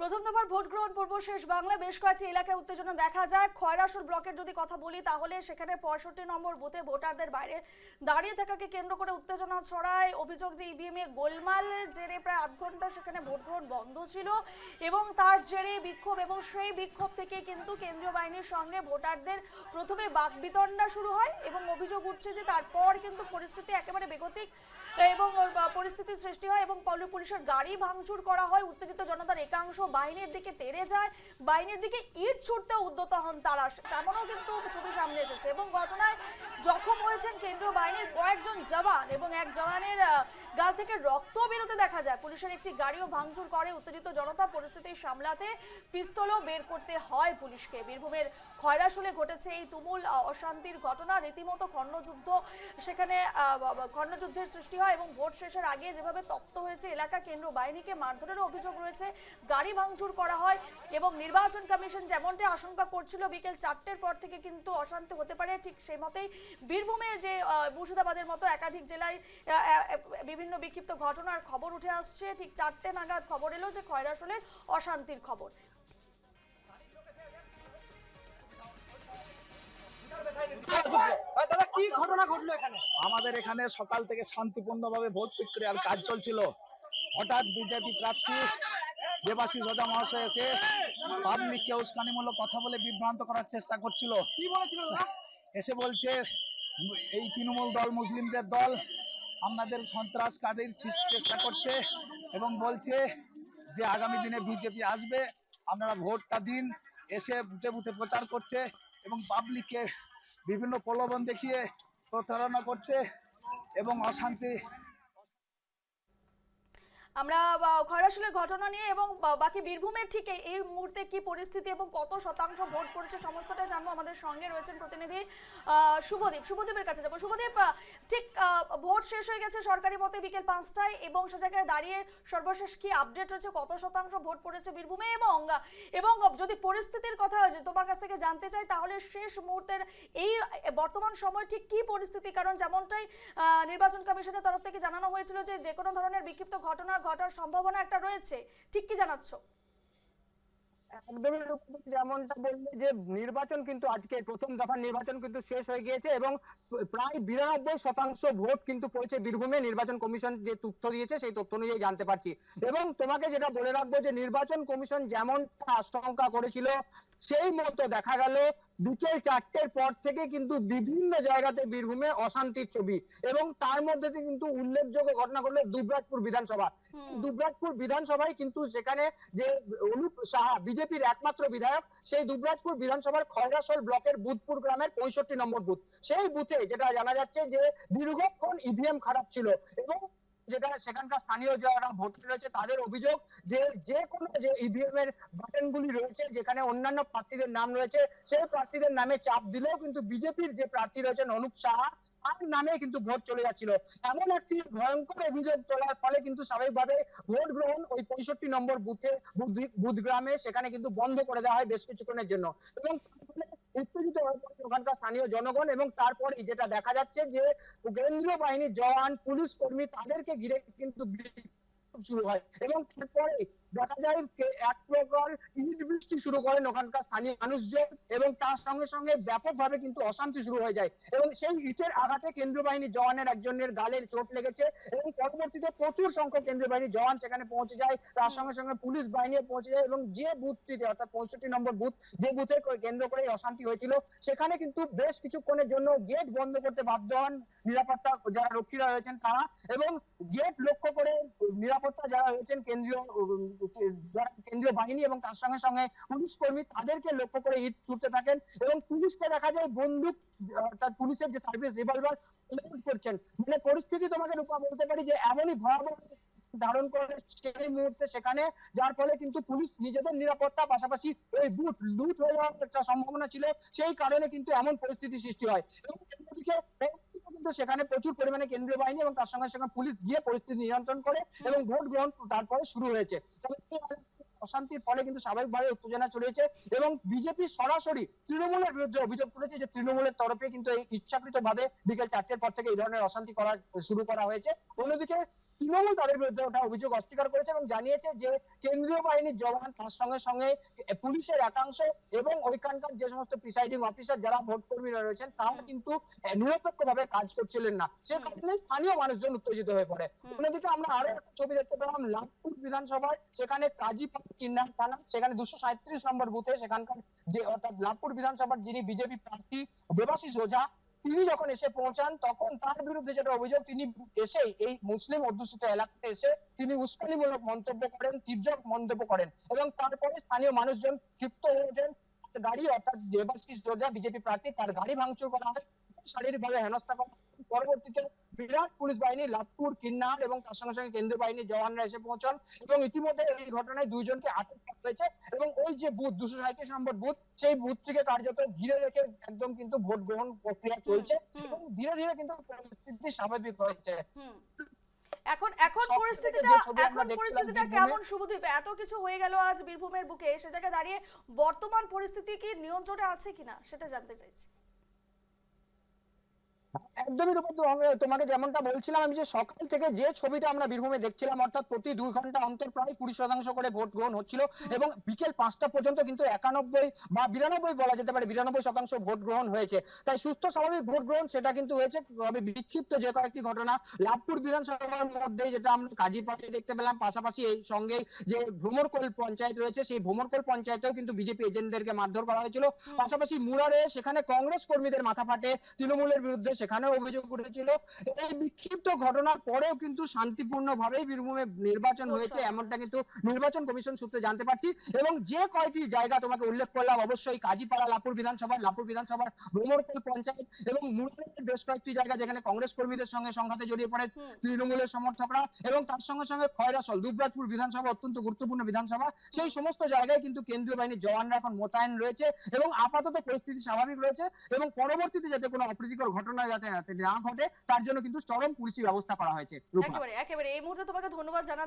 প্রথম দফার ভোট গ্রহণ পর্ব শেষ বাংলা বেশ কয়েকটি এলাকায় উত্তেজনা দেখা যায়। খয়রাসুর ব্লকের যদি কথা বলি তাহলে সেখানে 65 নম্বর বুথে ভোটারদের বাইরে দাঁড়িয়ে থাকাকে কেন্দ্র করে উত্তেজনা ছড়ায়। অভিযোগ যে ইভিএম এ গোলমালের জেরে প্রায় আধ ঘন্টা সেখানে ভোট গ্রহণ বন্ধ ছিল এবং তার জেরে বিক্ষোভ, এবং সেই বিক্ষোভ থেকে কিন্তু কেন্দ্রীয় বাহিনীর সঙ্গে ভোটারদের প্রথমে বাকবিতণ্ডা শুরু হয় এবং অভিযোগ উঠছে যে তারপর কিন্তু পরিস্থিতি একেবারে বেগতিক এবং পরিস্থিতির সৃষ্টি হয় এবং পুলিশের গাড়ি ভাঙচুর করা হয়। উত্তেজিত জনতার একাংশ বাহিনীর দিকে তেড়ে যায়, বাহিনীর দিকে ইট ছুটতে উদ্যত হন তারা, তেমনও কিন্তু ছবি সামনে এসেছে। এবং ঘটনায় জখম হয়েছেন কেন্দ্রীয় বাহিনীর কয়েকজন জওয়ান এবং এক জওয়ানের গাল থেকে রক্ত বেরোতে দেখা যায়। পুলিশের একটি গাড়িও ভাঙচুর করে উত্তেজিত জনতা। পরিস্থিতি সামলাতে পিস্তলও বের করতে হয় পুলিশকে। বীরভূমের খয়রাসুলে ঘটেছে এই তুমুল অশান্তির ঘটনা। রীতিমতো খণ্ডযুদ্ধ, সেখানে খণ্ডযুদ্ধের সৃষ্টি হয় এবং ভোট শেষের আগে যেভাবে তপ্ত হয়েছে এলাকা, কেন্দ্র বাহিনীকে মারধরেরও অভিযোগ রয়েছে, গাড়ি ভাঙচুর করা হয় এবং নির্বাচন কমিশন যেমনটা আশঙ্কা করছিল বিকেল 4টের পর থেকে কিন্তু অশান্তি হতে পারে, ঠিক সেই মতেই বীরভূমে যে মুর্শিদাবাদের মতো একাধিক জেলায় বিভিন্ন বিক্ষিপ্ত ঘটনার খবর উঠে আসছে। ঠিক 4টে নাগাদ খবর এলো যে খয়রাসুলের অশান্তির খবর। আমাদের এখানে সকাল থেকে শান্তিপূর্ণভাবে ভোট প্রক্রিয়ার কাজ চলছিল। হঠাৎ বিজেপি প্রার্থী দেবাশিস ওঝা মহাশয় এসে পাবলিককে উস্কানিমূলক কথা বলে বিভ্রান্ত করার চেষ্টা করছিল। কি বলেছিল? এসে বলছে এই তৃণমূল দল মুসলিমদের দল, আমাদের সন্ত্রাসকারীর চেষ্টা করছে এবং বলছে যে আগামী দিনে বিজেপি আসবে, আপনারা ভোটটা দিন। এসে বুথে বুথে প্রচার করছে এবং পাবলিককে বিভিন্ন প্রলোভন দেখিয়ে প্রতারণা করছে এবং অশান্তি। আমরা খয়রাসুলের ঘটনা নিয়ে এবং বাকি বীরভূমের ঠিক এই মুহূর্তে কি পরিস্থিতি এবং কত শতাংশ ভোট পড়েছে সমস্তটা জানবো। আমাদের সঙ্গে রয়েছেন প্রতিনিধি শুভদীপের কাছে যাবো। শুভদীপ, ঠিক ভোট শেষ হয়ে গেছে সরকারি মতে বিকেল 5টায় এবং সে জায়গায় দাঁড়িয়ে সর্বশেষ কি আপডেট রয়েছে, কত শতাংশ ভোট পড়েছে বীরভূমে, এবং যদি পরিস্থিতির কথা তোমার কাছ থেকে জানতে চাই তাহলে শেষ মুহূর্তের এই বর্তমান সময় ঠিক কি পরিস্থিতি? কারণ যেমনটাই নির্বাচন কমিশনের তরফ থেকে জানানো হয়েছিল যে কোনো ধরনের বিক্ষিপ্ত ঘটনার সম্ভাবনা একটা রয়েছে, ঠিক কি জানাচ্ছ? একদমই যেমনটা বললে যে নির্বাচন কিন্তু আজকে প্রথম দফার নির্বাচন কিন্তু শেষ হয়ে গিয়েছে এবং প্রায় 92% ভোট কিন্তু পড়েছে বীরভূমে। নির্বাচন কমিশন যে তথ্য দিয়েছে সেই তথ্য অনুযায়ী জানতে পারছি। এবং তোমাকে যেটা বলে রাখবো যে নির্বাচন কমিশন যেমনটা আশঙ্কা করেছিল সেই মতো দেখা গেল বিকেল 4টের পর থেকে কিন্তু বিভিন্ন জায়গাতে বীরভূমে অশান্তির ছবি। এবং তার মধ্যে কিন্তু উল্লেখযোগ্য ঘটনা ঘটলো দুবরাজপুর বিধানসভা। দুবরাজপুর বিধানসভায় কিন্তু সেখানে যে অনুপ সাহা বিজেপির একমাত্র বিধায়ক, সেই দুবরাজপুর বিধানসভার খয়রাসোল ব্লকের বুধপুর গ্রামের 65 নম্বর বুথ, সেই বুথে যেটা জানা যাচ্ছে যে দীর্ঘক্ষণ ইভিএম খারাপ ছিল এবং যেটা সেখানকার স্থানীয় যারা ভোটার রয়েছে তাদের অভিযোগ যে কোনো যে ইভিএম এর বাটন গুলি রয়েছে যেখানে অন্যান্য প্রার্থীদের নাম রয়েছে সেই প্রার্থীদের নামে চাপ দিলেও কিন্তু বিজেপির যে প্রার্থী রয়েছেন অনুপ সাহা তার নামে কিন্তু ভোট চলে যাচ্ছিল। এমন একটি ভয়ঙ্কর অভিযোগ তোলার ফলে কিন্তু স্বাভাবিকভাবে ভোট গ্রহণ ওই 65 নম্বর বুথে বুধ গ্রামে সেখানে কিন্তু বন্ধ করে দেওয়া হয় বেশ কিছুক্ষণের জন্য এবং উত্তেজিত হয়ে পড়ে ওখানকার স্থানীয় জনগণ। এবং তারপরে যেটা দেখা যাচ্ছে যে কেন্দ্রীয় বাহিনীর জওয়ান, পুলিশ কর্মী তাদেরকে ঘিরে কিন্তু শুরু হয় এবং তারপরে দেখা যায় এক প্রকার ইট বৃষ্টি শুরু করেন ওখানকার স্থানীয় মানুষজন এবং তার সঙ্গে সঙ্গে ব্যাপকভাবে কিন্তু অশান্তি শুরু হয়ে যায় এবং সেই ইটের আঘাতে কেন্দ্রীয় বাহিনীর জওয়ানের একজনের গালে চোট লেগেছে এবং পরবর্তীতে প্রচুর সংখ্যক কেন্দ্রীয় বাহিনীর জওয়ান সেখানে পৌঁছে যায়, তার সঙ্গে সঙ্গে পুলিশ বাহিনীও পৌঁছে যায় এবং যে বুথটিতে অর্থাৎ 65 নম্বর বুথ যে বুথে কেন্দ্র করে অশান্তি হয়েছিল সেখানে কিন্তু বেশ কিছুক্ষণের জন্য গেট বন্ধ করতে বাধ্য হন নিরাপত্তা যারা রক্ষীরা রয়েছেন তারা এবং গেট লক্ষ্য করে নিরাপত্তা যারা রয়েছেন কেন্দ্রীয় বাহিনী এবং তার সঙ্গে সঙ্গে পুলিশ কর্মী তাদেরকে লক্ষ্য করে ইট ছুটতে থাকেন এবং পুলিশকে দেখা যায় বন্দুক অর্থাৎ পুলিশের যে সার্ভিস রিভলভার করছেন। মানে পরিস্থিতি তোমাকে রূপা বলতে পারি যে এমনই ভয়াবহ ধারণ করে সেই মুহূর্তে সেখানে, যার ফলে কিন্তু পুলিশ নিজেদের নিরাপত্তা পাশাপাশি ওই বুথ লুট হয়ে যাওয়ার একটা সম্ভাবনা ছিল, সেই কারণে কিন্তু এমন পরিস্থিতি সৃষ্টি হয় এবং অন্যদিকে কিন্তু সেখানে প্রচুর পরিমাণে কেন্দ্রীয় বাহিনী এবং তার সঙ্গে সঙ্গে পুলিশ গিয়ে পরিস্থিতি নিয়ন্ত্রণ করে এবং ভোট গ্রহণ তারপরে শুরু হয়েছে। তবে অশান্তির ফলে কিন্তু স্বাভাবিকভাবে উত্তেজনা চলেছে এবং বিজেপি সরাসরি তৃণমূলের বিরুদ্ধে অভিযোগ করেছে যে তৃণমূলের তরফে কিন্তু এই ইচ্ছাকৃতভাবে বিকেল 4টের পর থেকে এই ধরনের অশান্তি করা শুরু করা হয়েছে। অন্যদিকে তৃণমূল তাদের বিরুদ্ধে ওঠা অভিযোগ অস্বীকার করেছে এবং জানিয়েছে যে কেন্দ্রীয় বাহিনীর জওয়ান তার সঙ্গে সঙ্গে পুলিশের একাংশ এবং ওইখানকার যে সমস্ত প্রিসাইডিং অফিসার যারা ভোট কর্মীরা রয়েছেন তারা কিন্তু নিরপেক্ষভাবে কাজ করছিলেন না, সে কারণে স্থানীয় মানুষজন উত্তেজিত হয়ে পড়ে। অন্যদিকে আমরা আরো একটা ছবি দেখতে পেলাম লাভপুর বিধানসভায়, সেখানে কাজীপাড়া কিন্নার থানা, সেখানে 237 নম্বর বুথে সেখানকার যে অর্থাৎ লাভপুর বিধানসভার যিনি বিজেপি প্রার্থী দেবাশিস ওঝা, তিনি যখন এসে পৌঁছান তখন তার বিরুদ্ধে যেটা অভিযোগ, তিনি এসে এই মুসলিম অধ্যুষিত এলাকাতে এসে তিনি উস্কানিমূলক মন্তব্য করেন, তীর্যক মন্তব্য করেন এবং তারপরে স্থানীয় মানুষজন ক্ষিপ্ত হয়ে ওঠেন। গাড়ি অর্থাৎ দেবাশিস ওঝা বিজেপি প্রার্থী, তার গাড়ি ভাঙচুর করা হয়, শারীরিকভাবে হেনস্থা করা হয়। পরবর্তীতে বিরাট পুলিশ বাহিনী লাভপুর কিন্নার এবং তার সঙ্গে সঙ্গে কেন্দ্রীয় বাহিনীর জওয়ানরা এসে পৌঁছান এবং ইতিমধ্যে এই ঘটনায় দুইজনকে আটক করা হয়েছে এবং ওই যে বুথ 237 নম্বর বুথ, সেই বুথটিকে কার্যত ঘিরে রেখে একদম কিন্তু ভোট গ্রহণ প্রক্রিয়া চলছে এবং ধীরে ধীরে কিন্তু পরিস্থিতি স্বাভাবিক হয়েছে। এখন এখন সব পরিস্থিতিটা থেকে যে ছবি আমরা এখন দেখছিলাম পরিস্থিতিটা বীরভূমে, কেমন শুভদীপ? এত কিছু হয়ে গেল আজ বীরভূমের বুকে, সে জায়গায় দাঁড়িয়ে বর্তমান পরিস্থিতি কি নিয়ন্ত্রণে আছে কিনা সেটা জানতে চাইছি। একদমই তোমাকে যেমনটা বলছিলাম আমি, যে সকাল থেকে যে ছবিটা আমরা বীরভূমে দেখছিলাম, অর্থাৎ প্রতি 2 ঘন্টা অন্তর প্রায় 20% করে ভোট গ্রহণ হচ্ছিল এবং বিকেল 5টা পর্যন্ত কিন্তু 91 বা 92 বলা যেতে পারে, 92% ভোট গ্রহণ হয়েছে। তাই সুস্থ স্বাভাবিক ভোট গ্রহণ সেটা কিন্তু হয়েছে। তবে বিক্ষিপ্ত যে কয়েকটি ঘটনা লাভপুর বিধানসভার মধ্যে যেটা আমরা কাজীপাড়ায় দেখতে পেলাম, পাশাপাশি এই সঙ্গে যে ভ্রমরকোল পঞ্চায়েত রয়েছে সেই ভ্রমরকোল পঞ্চায়েতেও কিন্তু বিজেপি এজেন্টদেরকে মারধর করা হয়েছিল। পাশাপাশি মুরারে সেখানে কংগ্রেস কর্মীদের মাথা ফাটে, তৃণমূলের বিরুদ্ধে সেখানেও অভিযোগ উঠেছিল। এই বিক্ষিপ্ত ঘটনার পরেও কিন্তু শান্তিপূর্ণভাবেই বীরভূমে নির্বাচন হয়েছে, এমনটা কিন্তু নির্বাচন কমিশন সূত্রে জানতে পারছি। এবং যে কয়টি জায়গা তোমাকে উল্লেখ করলাম, অবশ্যই কাজীপাড়া লাভপুর বিধানসভার ভ্রমরকোল পঞ্চায়েত এবং মুরারের বেশ কয়েকটি জায়গা যেখানে কংগ্রেস কর্মীদের সঙ্গে সংঘাতে জড়িয়ে পড়ে তৃণমূলের সমর্থকরা, এবং তার সঙ্গে সঙ্গে খয়রাসল দুবরাজপুর বিধানসভা অত্যন্ত গুরুত্বপূর্ণ বিধানসভা, সেই সমস্ত জায়গায় কিন্তু কেন্দ্রীয় বাহিনীর জওয়ানরা এখন মোতায়েন রয়েছে এবং আপাতত পরিস্থিতি স্বাভাবিক রয়েছে এবং পরবর্তীতে যাতে কোনো অপ্রীতিকর ঘটনা যাতে না ঘটে তার জন্য কিন্তু চরম পুলিশি ব্যবস্থা করা হয়েছে। একেবারে একেবারে এই মুহূর্তে তোমাকে ধন্যবাদ জানাচ্ছি।